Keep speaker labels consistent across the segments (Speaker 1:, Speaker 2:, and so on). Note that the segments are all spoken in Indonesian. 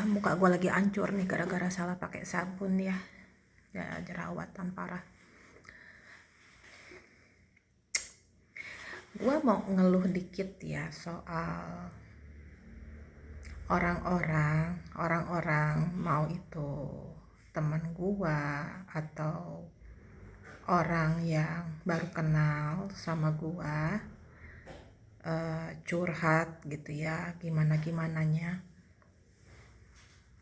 Speaker 1: Muka gue lagi hancur nih gara-gara salah pakai sabun ya. Ya, jerawatan parah. Gue mau ngeluh dikit ya soal orang-orang mau itu teman gue atau orang yang baru kenal sama gue, curhat gitu ya, gimana-gimananya.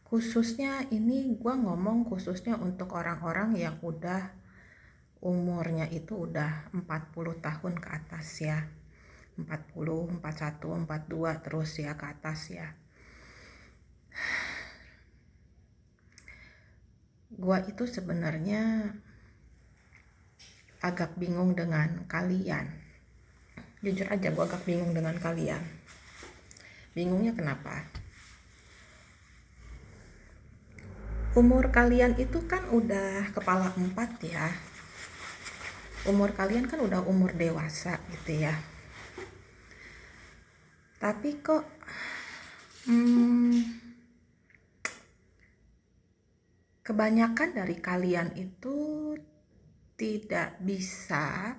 Speaker 1: Khususnya ini gue ngomong khususnya untuk orang-orang yang udah umurnya itu udah 40 tahun ke atas ya. 40, 41, 42 terus ya ke atas ya. Gua itu sebenarnya agak bingung dengan kalian. Jujur aja gua agak bingung dengan kalian. Bingungnya kenapa? Umur kalian itu kan udah kepala 4 ya. Umur kalian kan udah umur dewasa gitu ya. Tapi kok kebanyakan dari kalian itu tidak bisa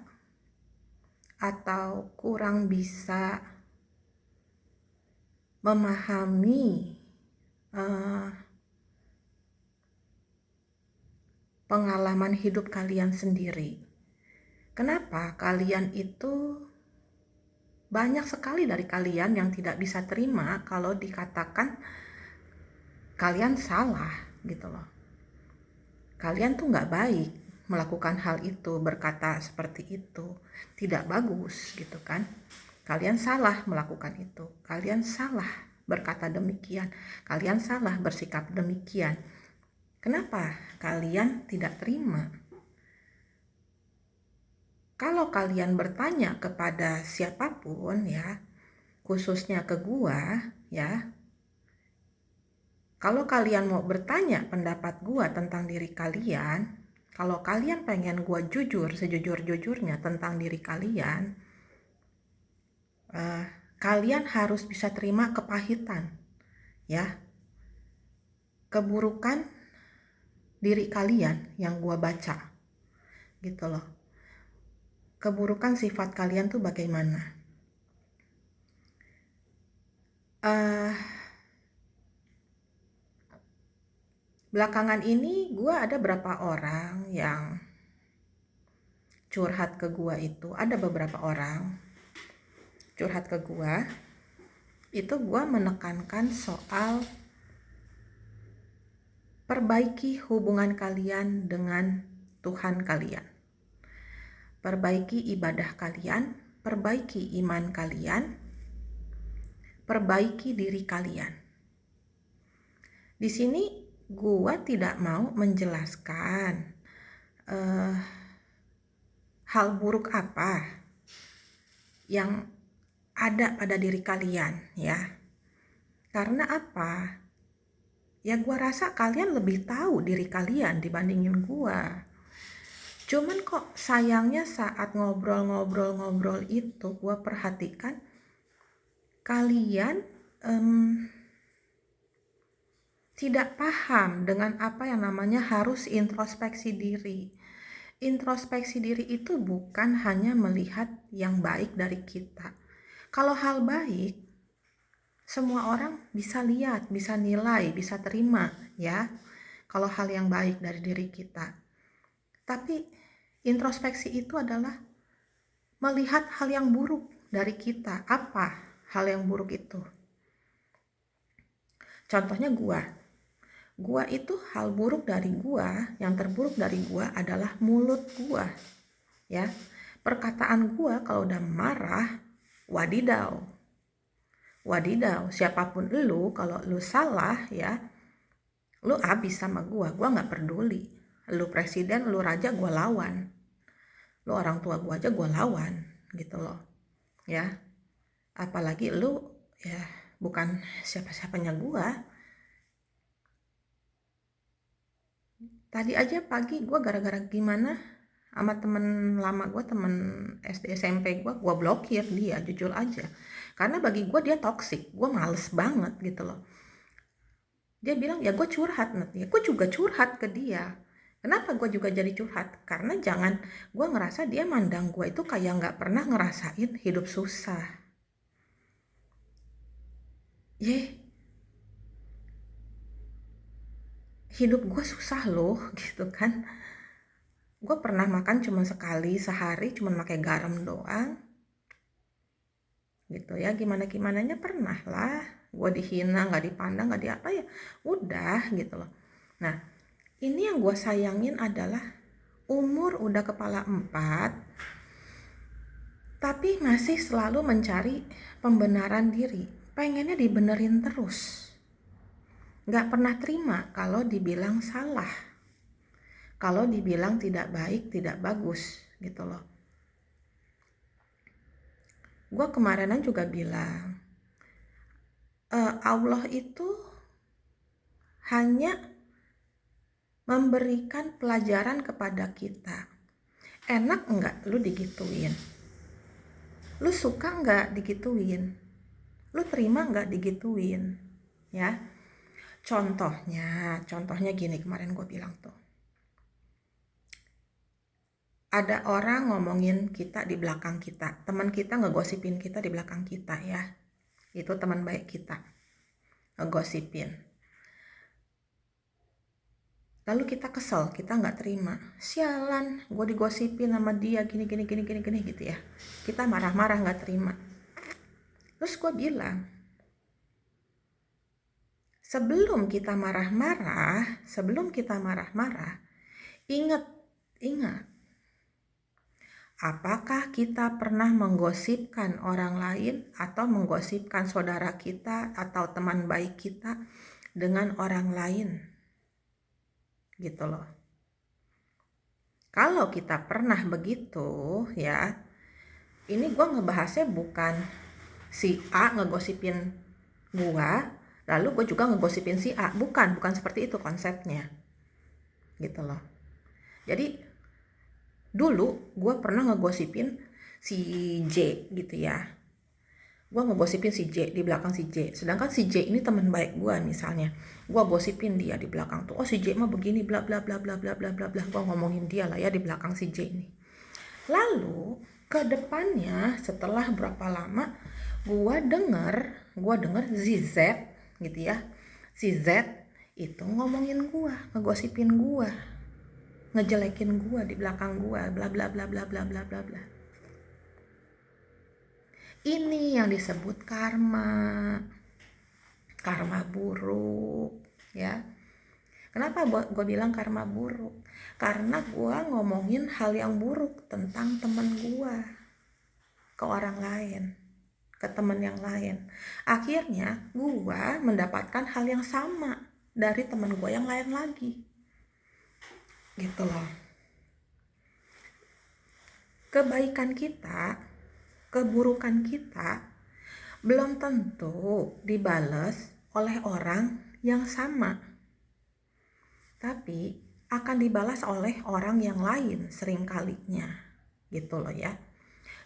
Speaker 1: atau kurang bisa memahami pengalaman hidup kalian sendiri. Kenapa kalian itu banyak sekali dari kalian yang tidak bisa terima kalau dikatakan kalian salah gitu loh. Kalian tuh nggak baik melakukan hal itu, berkata seperti itu, tidak bagus gitu kan. Kalian salah melakukan itu, kalian salah berkata demikian, kalian salah bersikap demikian. Kenapa kalian tidak terima? Kalau kalian bertanya kepada siapapun ya, khususnya ke gua ya, kalau kalian mau bertanya pendapat gua tentang diri kalian, kalau kalian pengen gua jujur sejujur-jujurnya tentang diri kalian, kalian harus bisa terima kepahitan ya, keburukan diri kalian yang gua baca gitu loh. Keburukan sifat kalian tuh bagaimana? Belakangan ini gue ada berapa orang yang curhat ke gue itu, ada beberapa orang curhat ke gue, itu gue menekankan soal perbaiki hubungan kalian dengan Tuhan kalian, perbaiki ibadah kalian, perbaiki iman kalian, perbaiki diri kalian. Di sini gue tidak mau menjelaskan hal buruk apa yang ada pada diri kalian ya. Karena apa? Ya gue rasa kalian lebih tahu diri kalian dibandingin gue. Cuman kok sayangnya saat ngobrol itu gue perhatikan kalian tidak paham dengan apa yang namanya harus introspeksi diri. Introspeksi diri itu bukan hanya melihat yang baik dari kita. Kalau hal baik, semua orang bisa lihat, bisa nilai, bisa terima ya. Kalau hal yang baik dari diri kita. Tapi introspeksi itu adalah melihat hal yang buruk dari kita. Apa hal yang buruk itu? Contohnya gua itu hal buruk dari gua, yang terburuk dari gua adalah mulut gua ya. Perkataan gua kalau udah marah, wadidaw, siapapun lu, kalau lu salah ya, lu abis sama gua gak peduli. Lu presiden, lu raja, gua lawan. Lu orang tua gua aja gua lawan gitu loh ya. Apalagi lu ya bukan siapa-siapanya gua. Tadi aja pagi gue gara-gara gimana sama temen lama gue, temen SD SMP gue blokir dia, jujur aja. Karena bagi gue dia toksik, gue males banget gitu loh. Dia bilang ya gue curhat nanti, gue juga curhat ke dia. Kenapa gue juga jadi curhat? Karena gue ngerasa dia mandang gue itu kayak nggak pernah ngerasain hidup susah. Hidup gue susah loh gitu kan. Gue pernah makan cuma sekali sehari, cuma pakai garam doang gitu ya. Gimananya pernah lah, gue dihina, nggak dipandang, nggak di apa ya, udah gitu loh. Nah, ini yang gue sayangin adalah umur udah kepala 4 tapi masih selalu mencari pembenaran diri, pengennya dibenerin terus, nggak pernah terima kalau dibilang salah, kalau dibilang tidak baik, tidak bagus gitu loh. Gue kemarinan juga bilang, Allah itu hanya memberikan pelajaran kepada kita. Enak enggak lu digituin? Lu suka enggak digituin? Lu terima enggak digituin? Ya, contohnya gini, kemarin gue bilang tuh, ada orang ngomongin kita di belakang kita, teman kita ngegosipin kita di belakang kita ya, itu teman baik kita ngegosipin. Lalu kita kesel, kita nggak terima, sialan, gue digosipin sama dia gini gitu ya. Kita marah-marah nggak terima. Terus gue bilang, sebelum kita marah-marah, ingat, apakah kita pernah menggosipkan orang lain atau menggosipkan saudara kita atau teman baik kita dengan orang lain? Gitu loh. Kalau kita pernah begitu ya, ini gue ngebahasnya bukan si A ngegosipin gua, lalu gue juga ngegosipin si A, bukan seperti itu konsepnya gitu loh. Jadi dulu gue pernah ngegosipin si J gitu ya, gue ngegosipin si J di belakang si J, sedangkan si J ini teman baik gue, misalnya gue gosipin dia di belakang tuh, oh si J mah begini bla bla bla bla bla bla bla bla, gue ngomongin dia lah ya di belakang si J ini. Lalu ke depannya setelah berapa lama gue denger si Z gitu ya, si Z itu ngomongin gue, ngegosipin gue, ngejelekin gue di belakang gue, bla bla bla bla bla bla bla bla. Ini yang disebut karma buruk ya. Kenapa gue bilang karma buruk? Karena gue ngomongin hal yang buruk tentang temen gue ke orang lain, ke temen yang lain. Akhirnya gue mendapatkan hal yang sama dari temen gue yang lain lagi gitu loh. Kebaikan kita, keburukan kita belum tentu dibales oleh orang yang sama, tapi akan dibalas oleh orang yang lain seringkalinya gitu loh ya.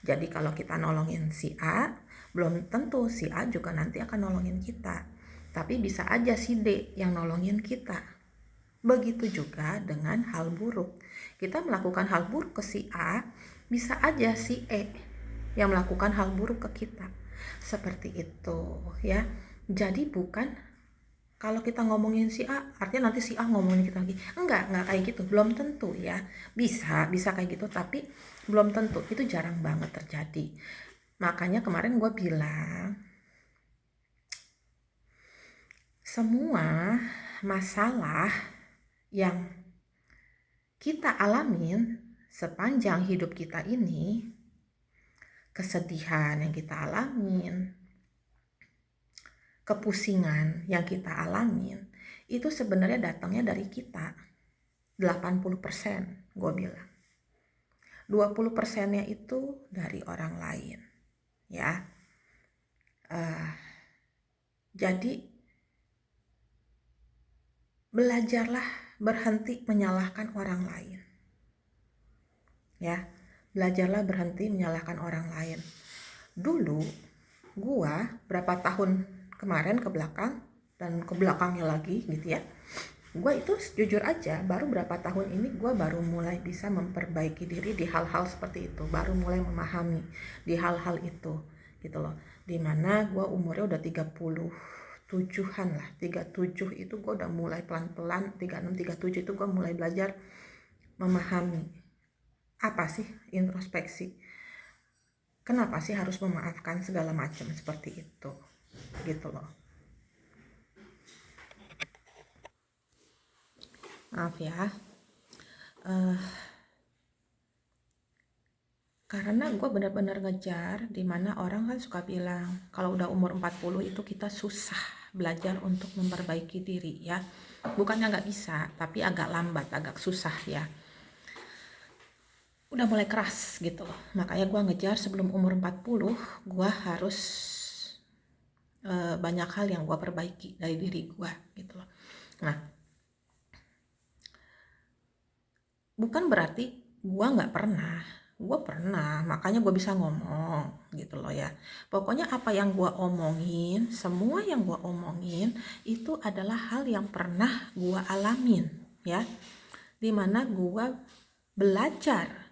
Speaker 1: Jadi kalau kita nolongin si A, belum tentu si A juga nanti akan nolongin kita, tapi bisa aja si D yang nolongin kita. Begitu juga dengan hal buruk, kita melakukan hal buruk ke si A, bisa aja si E yang melakukan hal buruk ke kita, seperti itu ya. Jadi bukan kalau kita ngomongin si A artinya nanti si A ngomongin kita lagi, enggak kayak gitu, belum tentu ya. Bisa kayak gitu tapi belum tentu, itu jarang banget terjadi. Makanya kemarin gue bilang, semua masalah yang kita alamin sepanjang hidup kita ini, kesedihan yang kita alamin, kepusingan yang kita alamin, itu sebenarnya datangnya dari kita 80% gue bilang. 20%-nya itu dari orang lain ya. Jadi belajarlah berhenti menyalahkan orang lain. ya. Belajarlah berhenti menyalahkan orang lain. Dulu gua berapa tahun kemarin ke belakang dan ke belakangnya lagi gitu ya, gua itu jujur aja baru berapa tahun ini gua baru mulai bisa memperbaiki diri di hal-hal seperti itu, baru mulai memahami di hal-hal itu gitu loh. Dimana gua umurnya udah 37-an lah, 37 itu gua udah mulai pelan-pelan, 36 37 itu gua mulai belajar memahami apa sih introspeksi, kenapa sih harus memaafkan segala macam seperti itu gitu loh. Maaf ya, karena gue benar-benar ngejar, dimana orang kan suka bilang kalau udah umur 40 itu kita susah belajar untuk memperbaiki diri ya. Bukannya nggak bisa, tapi agak lambat, agak susah ya. Udah mulai keras gitu loh. Makanya gue ngejar sebelum umur 40 gue harus banyak hal yang gue perbaiki dari diri gue gitu loh. Nah, bukan berarti gue nggak pernah, gue pernah, makanya gue bisa ngomong gitu loh ya. Pokoknya apa yang gue omongin, semua yang gue omongin itu adalah hal yang pernah gue alamin ya, dimana gue belajar,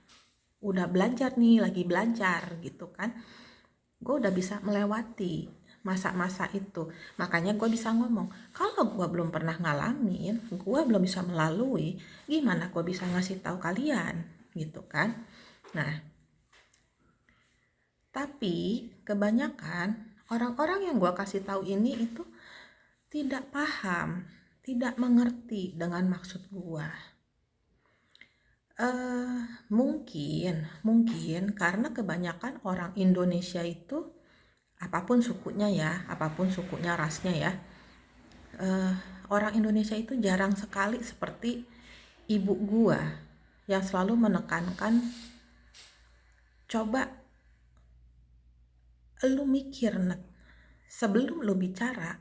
Speaker 1: udah belajar nih, lagi belajar gitu kan, gue udah bisa melewati masa-masa itu. Makanya gue bisa ngomong, kalau gue belum pernah ngalamin, gue belum bisa melalui, gimana gue bisa ngasih tahu kalian gitu kan. Nah, tapi kebanyakan orang-orang yang gue kasih tahu ini itu tidak paham, tidak mengerti dengan maksud gue. Mungkin karena kebanyakan orang Indonesia itu apapun sukunya ya, apapun sukunya, rasnya ya, orang Indonesia itu jarang sekali seperti ibu gua yang selalu menekankan, coba lu mikir Net, sebelum lu bicara,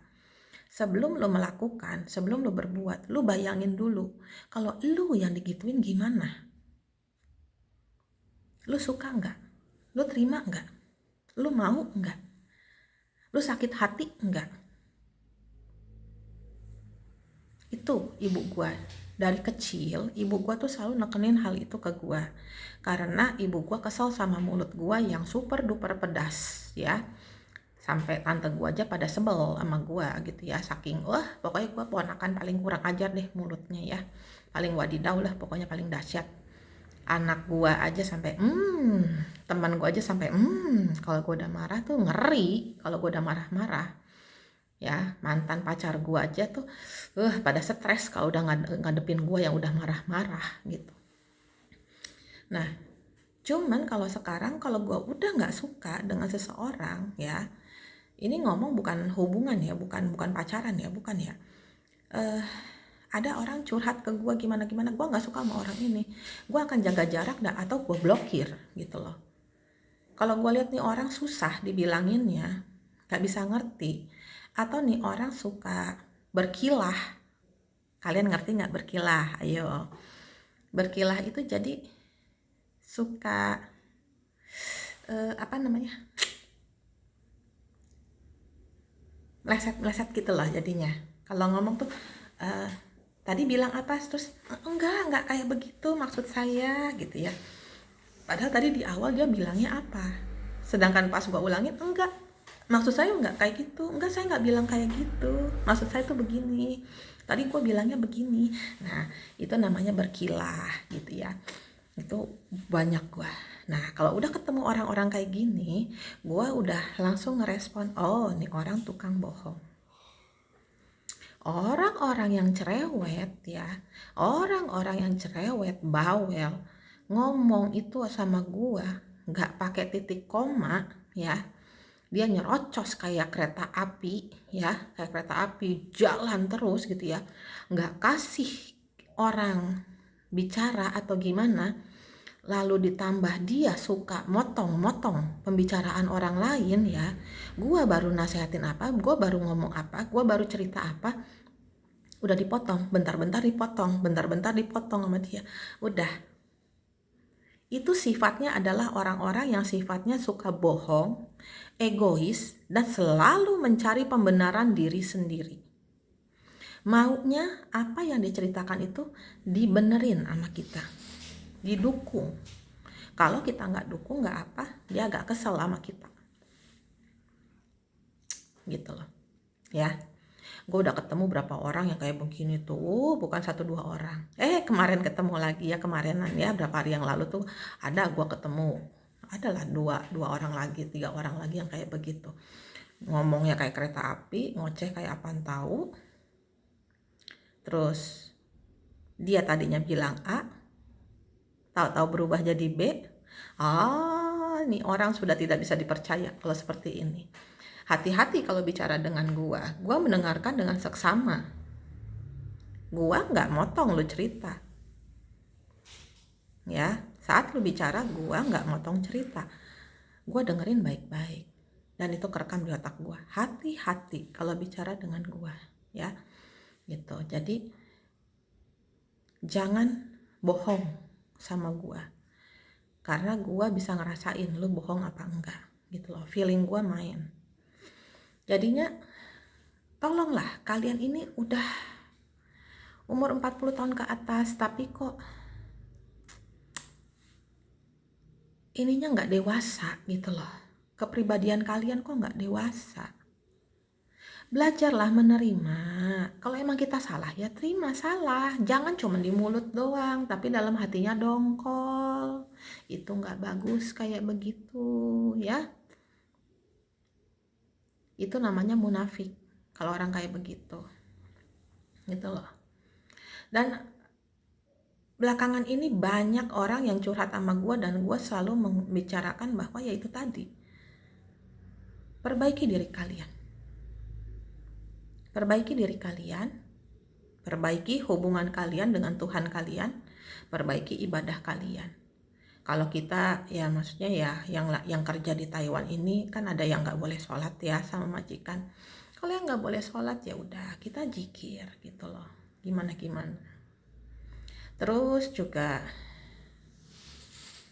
Speaker 1: sebelum lu melakukan, sebelum lu berbuat, lu bayangin dulu kalau lu yang digituin gimana. Lu suka nggak? Lu terima nggak? Lu mau nggak? Lu sakit hati nggak? Itu ibu gua. Dari kecil ibu gua tuh selalu nekenin hal itu ke gua, karena ibu gua kesel sama mulut gua yang super duper pedas ya, sampai tante gua aja pada sebel sama gua gitu ya, saking pokoknya gua ponakan paling kurang ajar deh mulutnya ya, paling wadidaw lah, pokoknya paling dahsyat. Anak gua aja sampai teman gua aja sampai kalau gua udah marah tuh ngeri, kalau gua udah marah-marah ya. Mantan pacar gue aja tuh pada stres kalau udah ngadepin gue yang udah marah-marah gitu. Nah, cuman kalau sekarang kalau gue udah nggak suka dengan seseorang ya, ini ngomong bukan hubungan ya, bukan pacaran ya, bukan ya, ada orang curhat ke gue gimana-gimana, gue nggak suka sama orang ini, gue akan jaga jarak atau gue blokir gitu loh. Kalau gue lihat nih orang susah dibilanginnya, nggak bisa ngerti, atau nih orang suka berkilah. Kalian ngerti nggak berkilah? Ayo. Berkilah itu jadi suka apa namanya? Meleset-meleset gitu loh jadinya. Kalau ngomong tuh tadi bilang apa, terus enggak kayak begitu maksud saya gitu ya. Padahal tadi di awal dia bilangnya apa. Sedangkan pas gua ulangin, enggak, maksud saya enggak kayak gitu, enggak, saya enggak bilang kayak gitu, maksud saya tuh begini, tadi gua bilangnya begini. Nah, itu namanya berkilah gitu ya. Itu banyak gua. Nah, kalau udah ketemu orang-orang kayak gini, gua udah langsung ngerespon, oh ini orang tukang bohong. Orang-orang yang cerewet ya, orang-orang yang cerewet, bawel, ngomong itu sama gua nggak pakai titik koma ya, dia nyerocos kayak kereta api ya, kayak kereta api jalan terus gitu ya, nggak kasih orang bicara atau gimana, lalu ditambah dia suka motong-motong pembicaraan orang lain ya, gua baru nasehatin apa, gua baru ngomong apa, gua baru cerita apa, udah dipotong, bentar-bentar dipotong sama dia. Udah, itu sifatnya adalah orang-orang yang sifatnya suka bohong, egois, dan selalu mencari pembenaran diri sendiri. Maunya apa yang diceritakan itu dibenerin sama kita, didukung. Kalau kita nggak dukung nggak apa, dia agak kesel sama kita. Gitu loh. Ya. Gue udah ketemu berapa orang yang kayak begini tuh, bukan 1-2 orang. Kemarin ketemu lagi ya, kemarinan ya, berapa hari yang lalu tuh ada gue ketemu. Adalah dua orang lagi, 3 orang lagi yang kayak begitu. Ngomongnya kayak kereta api, ngoceh kayak apaan tahu. Terus dia tadinya bilang A, tahu-tahu berubah jadi B. Ini orang sudah tidak bisa dipercaya kalau seperti ini. Hati-hati kalau bicara dengan gua mendengarkan dengan seksama. Gua nggak motong lu cerita. Ya, saat lu bicara gua nggak motong cerita. Gua dengerin baik-baik. Dan itu kerekam di otak gua. Hati-hati kalau bicara dengan gua, ya. Gitu. Jadi jangan bohong sama gua. Karena gua bisa ngerasain lu bohong apa enggak, gitu loh. Feeling gua main. Jadinya tolonglah, kalian ini udah umur 40 tahun ke atas tapi kok ininya nggak dewasa gitu loh. Kepribadian kalian kok nggak dewasa. Belajarlah menerima. Kalau emang kita salah ya terima salah. Jangan cuma di mulut doang tapi dalam hatinya dongkol. Itu nggak bagus kayak begitu ya. Itu namanya munafik kalau orang kayak begitu. Gitu loh. Dan belakangan ini banyak orang yang curhat sama gue dan gue selalu membicarakan bahwa ya itu tadi. Perbaiki diri kalian. Perbaiki diri kalian. Perbaiki hubungan kalian dengan Tuhan kalian. Perbaiki ibadah kalian. Kalau kita ya maksudnya ya yang kerja di Taiwan ini kan ada yang nggak boleh sholat ya sama majikan. Kalau yang nggak boleh sholat ya udah kita zikir gitu loh. Gimana. Terus juga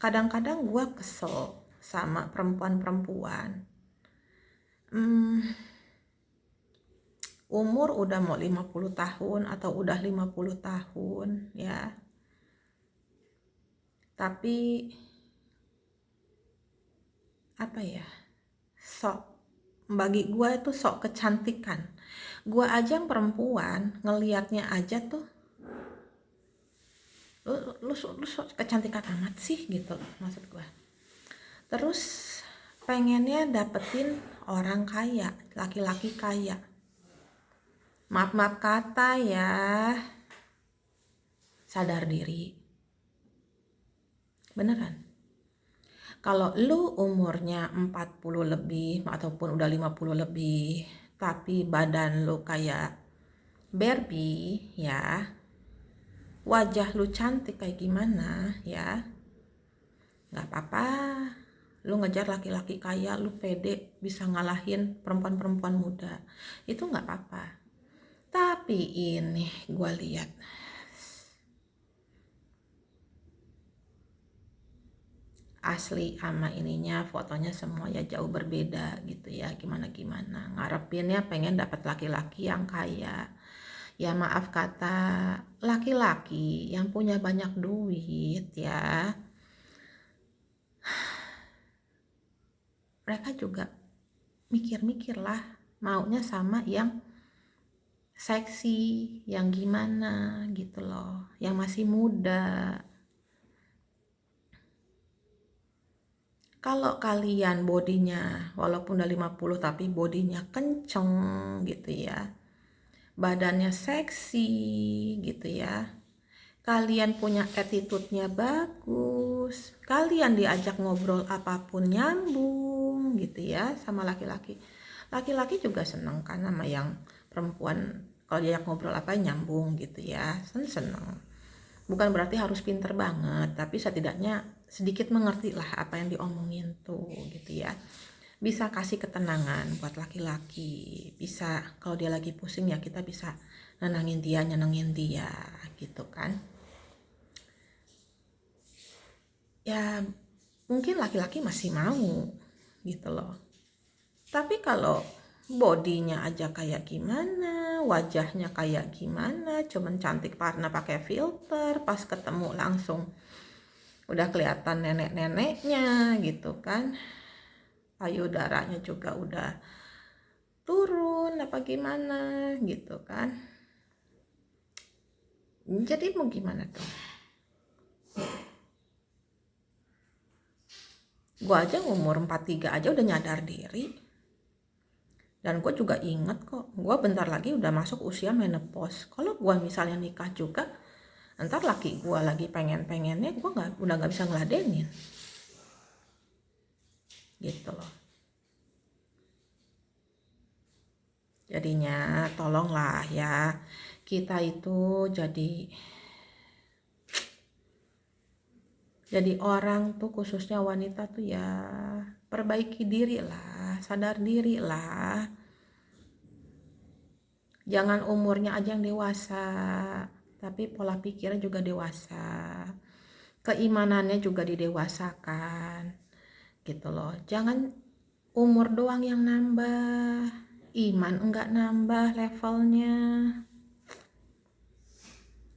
Speaker 1: kadang-kadang gue kesel sama perempuan-perempuan. Umur udah mau 50 tahun atau udah 50 tahun ya. Tapi apa ya? Bagi gue itu sok kecantikan. Gue aja yang perempuan ngelihatnya aja tuh lu sok kecantikan amat sih gitu maksud gue. Terus pengennya dapetin orang kaya, laki-laki kaya. Maaf kata ya, sadar diri. Beneran. Kalau lu umurnya 40 lebih ataupun udah 50 lebih, tapi badan lu kayak Barbie ya, wajah lu cantik kayak gimana ya, gak apa-apa. Lu ngejar laki-laki kaya, lu pede bisa ngalahin perempuan-perempuan muda, itu gak apa-apa. Tapi ini gue lihat asli sama ininya fotonya semua ya jauh berbeda gitu ya, gimana ngarepinnya pengen dapat laki-laki yang kaya. Ya maaf kata, laki-laki yang punya banyak duit ya, mereka juga mikir-mikir lah maunya sama yang seksi, yang gimana gitu loh, yang masih muda. Kalau kalian bodinya walaupun udah 50 tapi bodinya kenceng gitu ya, badannya seksi gitu ya, kalian punya attitude-nya bagus, kalian diajak ngobrol apapun nyambung gitu ya sama laki-laki. Laki-laki juga seneng kan sama yang perempuan, kalau diajak ngobrol apa nyambung gitu ya, seneng. Bukan berarti harus pinter banget, tapi setidaknya sedikit mengerti lah apa yang diomongin tuh gitu ya. Bisa kasih ketenangan buat laki-laki, bisa kalau dia lagi pusing ya kita bisa nyenengin dia gitu kan. ya mungkin laki-laki masih mau gitu loh. Tapi kalau bodinya aja kayak gimana, wajahnya kayak gimana, cuman cantik karena pakai filter, pas ketemu langsung udah kelihatan nenek-neneknya gitu kan, payudaranya juga udah turun apa gimana gitu kan. Jadi mau gimana tuh? Gue aja umur 43 aja udah nyadar diri. Dan gue juga inget kok, gue bentar lagi udah masuk usia menopause. Kalau gue misalnya nikah juga, ntar laki gue lagi pengen-pengennya, gue udah nggak bisa ngeladenin. Gitu loh. Jadinya tolonglah ya, kita itu jadi orang tuh, khususnya wanita tuh ya perbaiki diri lah, sadar diri lah. Jangan umurnya aja yang dewasa, tapi pola pikirnya juga dewasa, keimanannya juga didewasakan gitu loh. Jangan umur doang yang nambah, iman enggak nambah levelnya,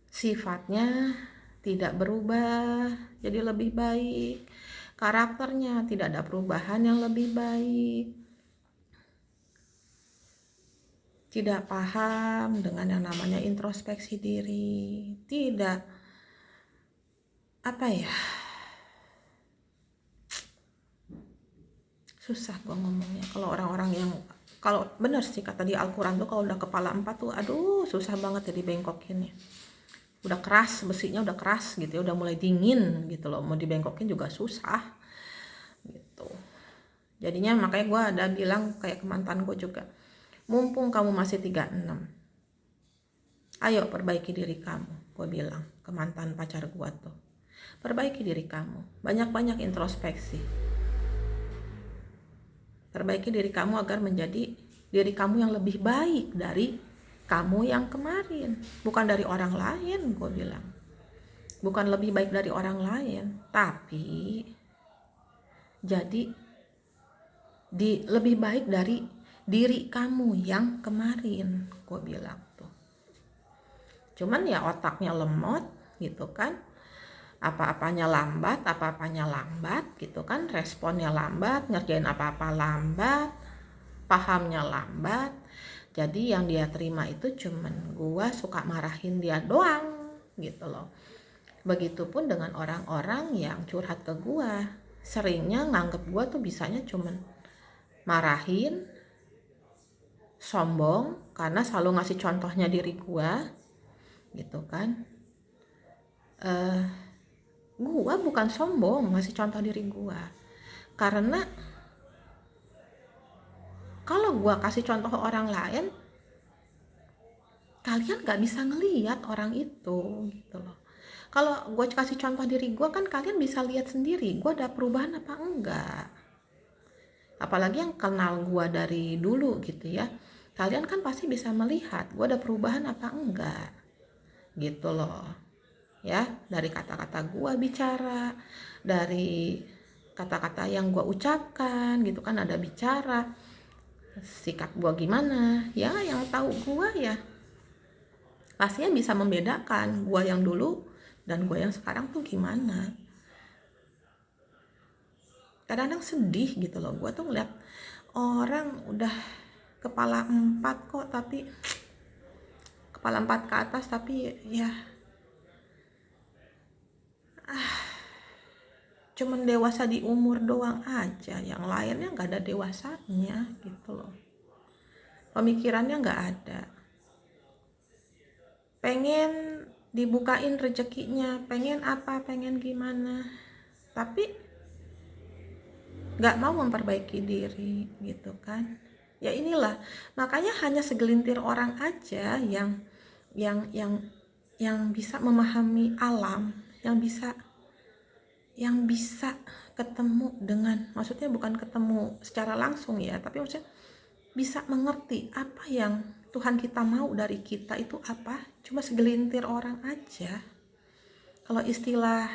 Speaker 1: sifatnya tidak berubah jadi lebih baik, karakternya tidak ada perubahan yang lebih baik, tidak paham dengan yang namanya introspeksi diri, tidak apa ya, susah gue ngomongnya. Kalau orang-orang yang, kalau bener sih kata di Al-Quran tuh, kalau udah kepala 4 tuh aduh susah banget jadi bengkokinnya, udah keras, besinya udah keras gitu ya, udah mulai dingin gitu loh, mau dibengkokin juga susah gitu. Jadinya makanya gue ada bilang kayak ke mantan gue juga, mumpung kamu masih 36, ayo perbaiki diri kamu. Gue bilang ke mantan pacar gue tuh, perbaiki diri kamu, banyak-banyak introspeksi, perbaiki diri kamu agar menjadi diri kamu yang lebih baik dari kamu yang kemarin, bukan dari orang lain. Gue bilang bukan lebih baik dari orang lain, tapi jadi lebih baik dari diri kamu yang kemarin. Gue bilang tuh, cuman ya otaknya lemot gitu kan, apa-apanya lambat gitu kan, responnya lambat, ngerjain apa-apa lambat, pahamnya lambat. Jadi yang dia terima itu cuman gua suka marahin dia doang gitu loh. Begitupun dengan orang-orang yang curhat ke gua, seringnya nganggep gua tuh bisanya cuman marahin, sombong karena selalu ngasih contohnya diri gua gitu kan. Gua bukan sombong ngasih contoh diri gua, karena kalau gua kasih contoh orang lain, kalian gak bisa ngelihat orang itu gitu loh. Kalau gue kasih contoh diri gue kan kalian bisa lihat sendiri gue ada perubahan apa enggak. Apalagi yang kenal gue dari dulu gitu ya, kalian kan pasti bisa melihat gue ada perubahan apa enggak gitu loh ya, dari kata-kata gue bicara, dari kata-kata yang gue ucapkan gitu kan, ada bicara, sikap gue gimana ya, yang tahu gue ya pastinya bisa membedakan gue yang dulu dan gue yang sekarang tuh gimana. Kadang-kadang sedih gitu loh, gue tuh ngeliat orang udah kepala 4 kok, tapi kepala 4 ke atas, tapi ya cuman dewasa di umur doang aja, yang lainnya gak ada dewasanya gitu loh, pemikirannya gak ada, pengen dibukain rezekinya, pengen apa, pengen gimana, tapi gak mau memperbaiki diri gitu kan. Ya inilah, makanya hanya segelintir orang aja yang yang yang bisa memahami alam, yang bisa ketemu dengan, maksudnya bukan ketemu secara langsung ya, tapi maksudnya bisa mengerti apa yang Tuhan kita mau dari kita itu apa, cuma segelintir orang aja. Kalau istilah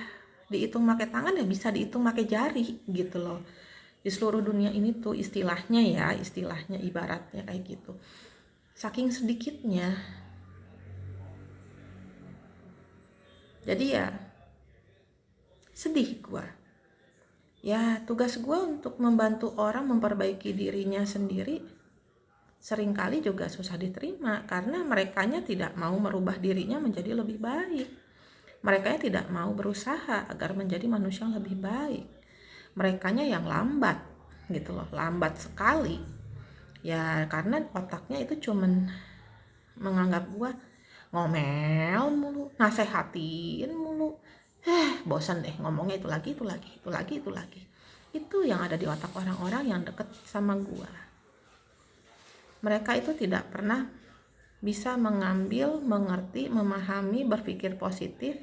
Speaker 1: dihitung pakai tangan ya bisa dihitung pakai jari gitu loh. Di seluruh dunia ini tuh istilahnya ibaratnya kayak gitu. Saking sedikitnya. Jadi ya sedih gue. Ya tugas gue untuk membantu orang memperbaiki dirinya sendiri seringkali juga susah diterima karena merekanya tidak mau merubah dirinya menjadi lebih baik. Merekanya tidak mau berusaha agar menjadi manusia yang lebih baik. Merekanya yang lambat gitu loh, lambat sekali. Ya karena otaknya itu cuman menganggap gua ngomel mulu, nasehatin mulu. Bosan deh ngomongnya itu lagi. Itu yang ada di otak orang-orang yang deket sama gua. Mereka itu tidak pernah bisa mengambil, mengerti, memahami, berpikir positif.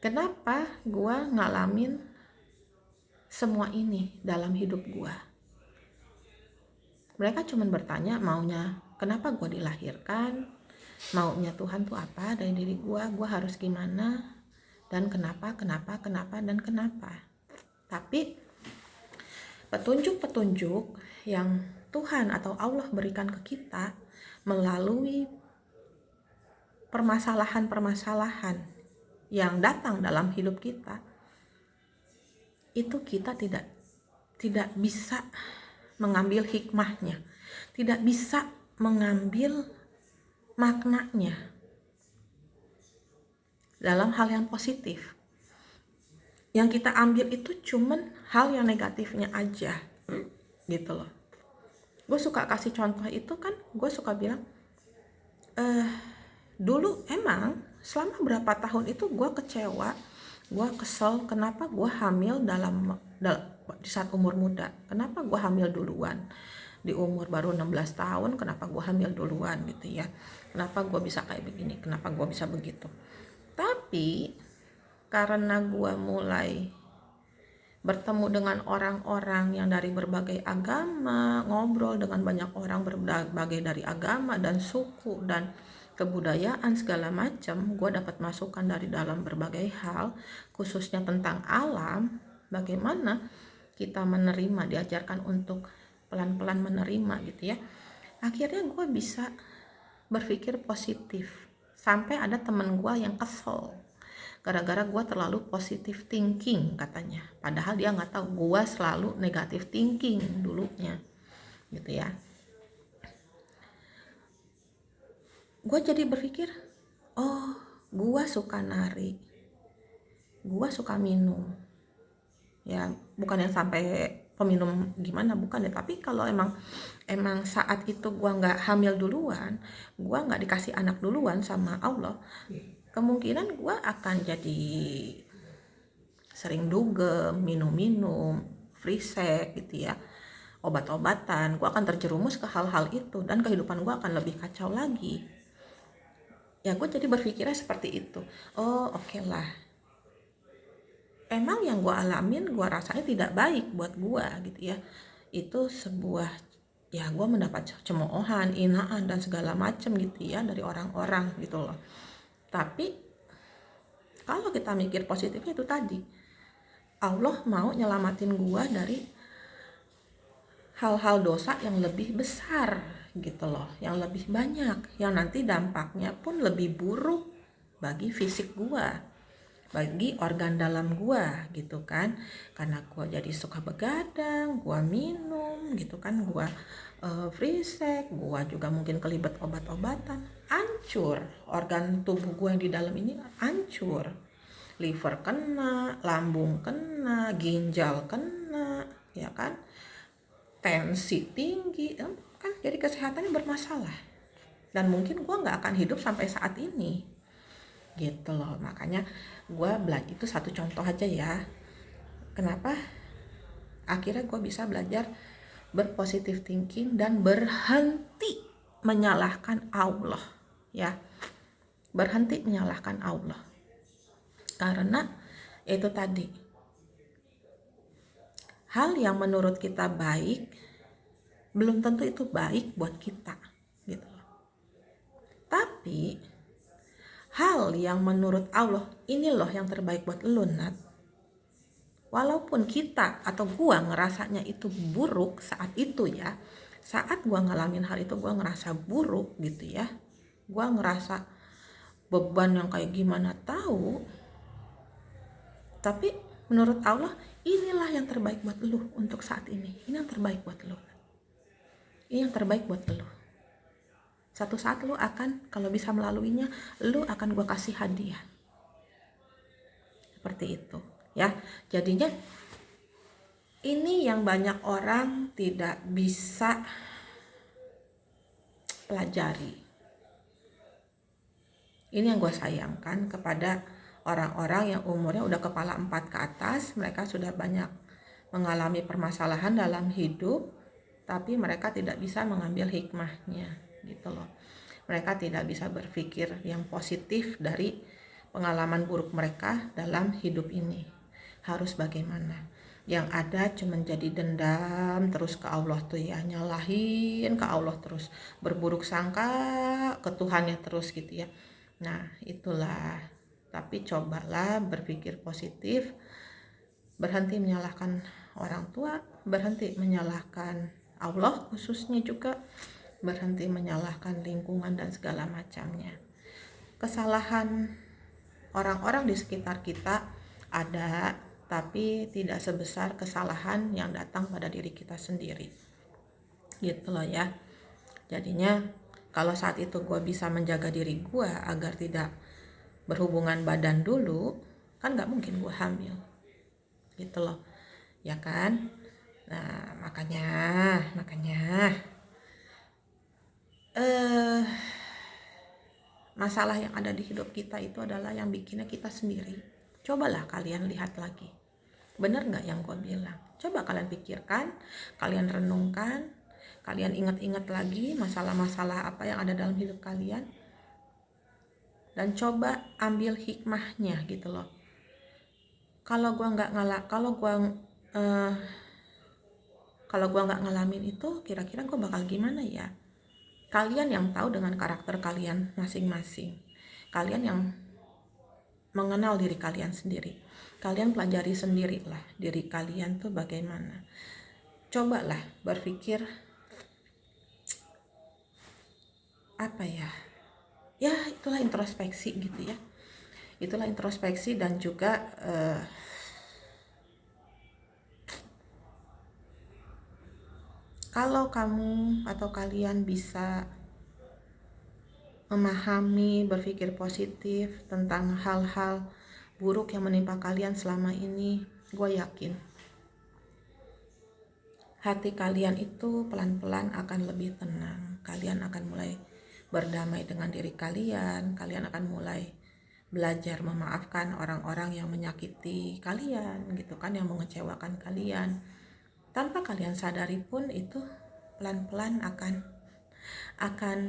Speaker 1: Kenapa gua ngalamin semua ini dalam hidup gua? Mereka cuma bertanya maunya kenapa gua dilahirkan, maunya Tuhan tuh apa dari diri gua harus gimana, dan kenapa. Tapi petunjuk-petunjuk yang Tuhan atau Allah berikan ke kita melalui permasalahan-permasalahan yang datang dalam hidup kita, itu kita tidak bisa mengambil hikmahnya, tidak bisa mengambil maknanya dalam hal yang positif. Yang kita ambil itu cuman hal yang negatifnya aja gitu loh. Gue suka kasih contoh itu kan, gue suka bilang dulu emang selama berapa tahun itu gue kecewa, gue kesel kenapa gue hamil di saat umur muda. Kenapa gue hamil duluan di umur baru 16 tahun, kenapa gue hamil duluan gitu ya, kenapa gue bisa kayak begini, kenapa gue bisa begitu. Tapi karena gue mulai bertemu dengan orang-orang yang dari berbagai agama, ngobrol dengan banyak orang berbagai dari agama dan suku dan kebudayaan segala macam, gue dapat masukan dari dalam berbagai hal, khususnya tentang alam, bagaimana kita menerima, diajarkan untuk pelan-pelan menerima gitu ya. Akhirnya gue bisa berpikir positif, sampai ada temen gue yang kesel gara-gara gue terlalu positive thinking katanya, padahal dia nggak tahu gue selalu negative thinking dulunya gitu ya. Gue jadi berpikir, oh gue suka nari, gue suka minum ya, bukan yang sampai peminum gimana, bukan ya, tapi kalau emang saat itu gue nggak hamil duluan, gue nggak dikasih anak duluan sama Allah, kemungkinan gue akan jadi sering dugem, minum free sex gitu ya, obat-obatan. Gue akan terjerumus ke hal-hal itu dan kehidupan gue akan lebih kacau lagi. Ya gue jadi berpikirnya seperti itu. Oh oke lah, emang yang gue alamin gue rasanya tidak baik buat gue gitu ya. Itu sebuah, ya gue mendapat cemoohan, hinaan dan segala macam gitu ya dari orang-orang gitu loh. Tapi kalau kita mikir positifnya itu tadi, Allah mau nyelamatin gua dari hal-hal dosa yang lebih besar gitu loh, yang lebih banyak, yang nanti dampaknya pun lebih buruk bagi fisik gua, bagi organ dalam gua gitu kan. Karena gua jadi suka begadang, gua minum gitu kan, gua free sex, gua juga mungkin kelibet obat-obatan, hancur organ tubuh gua yang di dalam ini, hancur. Liver kena, lambung kena, ginjal kena, ya kan, tensi tinggi, kan jadi kesehatannya bermasalah. Dan mungkin gue nggak akan hidup sampai saat ini, gitu loh. Makanya gue belajar, itu satu contoh aja ya. Kenapa akhirnya gue bisa belajar berpositif thinking dan berhenti menyalahkan Allah, ya, berhenti menyalahkan Allah. Karena itu tadi, hal yang menurut kita baik belum tentu itu baik buat kita gitu. Tapi hal yang menurut Allah ini loh yang terbaik buat lu, Nat. Walaupun kita atau gua ngerasanya itu buruk saat itu ya, saat gua ngalamin hal itu gua ngerasa buruk gitu ya, gua ngerasa beban yang kayak gimana tahu, tapi menurut Allah inilah yang terbaik buat lu untuk saat ini yang terbaik buat lu, ini yang terbaik buat lu. Satu saat lu akan, kalau bisa melaluinya, lu akan gua kasih hadiah. Seperti itu ya. Jadinya ini yang banyak orang tidak bisa pelajari. Ini yang gue sayangkan kepada orang-orang yang umurnya udah kepala 4 ke atas. Mereka sudah banyak mengalami permasalahan dalam hidup, tapi mereka tidak bisa mengambil hikmahnya gitu loh. Mereka tidak bisa berpikir yang positif dari pengalaman buruk mereka dalam hidup ini. Harus bagaimana? Yang ada cuma jadi dendam terus ke Allah tuh ya, nyalahin ke Allah terus, berburuk sangka ke Tuhannya terus gitu ya. Nah itulah, tapi cobalah berpikir positif, berhenti menyalahkan orang tua, berhenti menyalahkan Allah khususnya juga, berhenti menyalahkan lingkungan dan segala macamnya. Kesalahan orang-orang di sekitar kita ada, tapi tidak sebesar kesalahan yang datang pada diri kita sendiri gitu loh ya. Jadinya kalau saat itu gue bisa menjaga diri gue agar tidak berhubungan badan dulu, kan gak mungkin gue hamil gitu loh ya kan. Nah makanya masalah yang ada di hidup kita itu adalah yang bikinnya kita sendiri. Cobalah kalian lihat lagi, bener gak yang gue bilang? Coba kalian pikirkan, kalian renungkan, kalian ingat-ingat lagi masalah-masalah apa yang ada dalam hidup kalian, dan coba ambil hikmahnya gitu loh. Kalau gue nggak ngalamin itu, kira-kira gue bakal gimana ya? Kalian yang tahu dengan karakter kalian masing-masing, kalian yang mengenal diri kalian sendiri, kalian pelajari sendirilah diri kalian tuh bagaimana. Cobalah berpikir apa ya, itulah introspeksi gitu ya, itulah introspeksi. Dan juga kalau kamu atau kalian bisa memahami, berpikir positif tentang hal-hal buruk yang menimpa kalian selama ini, gue yakin hati kalian itu pelan-pelan akan lebih tenang. Kalian akan mulai berdamai dengan diri kalian. Kalian akan mulai belajar memaafkan orang-orang yang menyakiti kalian gitu kan, yang mengecewakan kalian. Tanpa kalian sadari pun itu pelan-pelan akan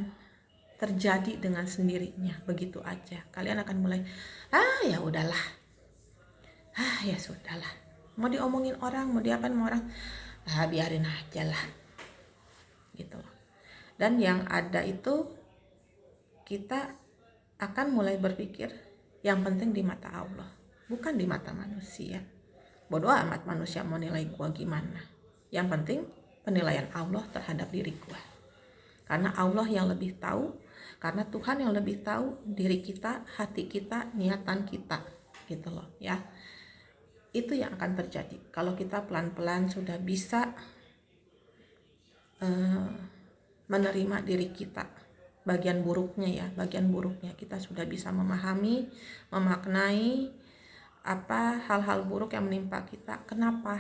Speaker 1: terjadi dengan sendirinya begitu aja. Kalian akan mulai ya udahlah, ya sudahlah, mau diomongin orang, mau diapain sama orang, biarin aja lah gitu loh. Dan yang ada itu kita akan mulai berpikir yang penting di mata Allah, bukan di mata manusia. Bodoh amat manusia mau nilai gua gimana, yang penting penilaian Allah terhadap diri gua. Karena Allah yang lebih tahu, karena Tuhan yang lebih tahu diri kita, hati kita, niatan kita gitu loh ya. Itu yang akan terjadi kalau kita pelan-pelan sudah bisa menerima diri kita, bagian buruknya kita sudah bisa memahami, memaknai apa hal-hal buruk yang menimpa kita, kenapa,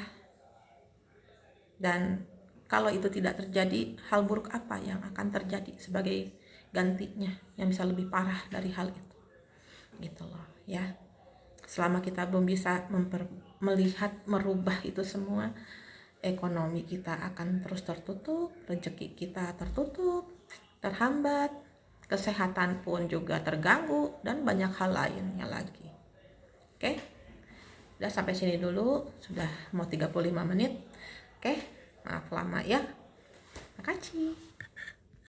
Speaker 1: dan kalau itu tidak terjadi, hal buruk apa yang akan terjadi sebagai gantinya yang bisa lebih parah dari hal itu gitu loh ya. Selama kita belum bisa melihat, merubah itu semua, ekonomi kita akan terus tertutup, rezeki kita tertutup, terhambat, kesehatan pun juga terganggu, dan banyak hal lainnya lagi. Oke? Udah sampai sini dulu, sudah mau 35 menit. Oke? Maaf lama ya. Makasih.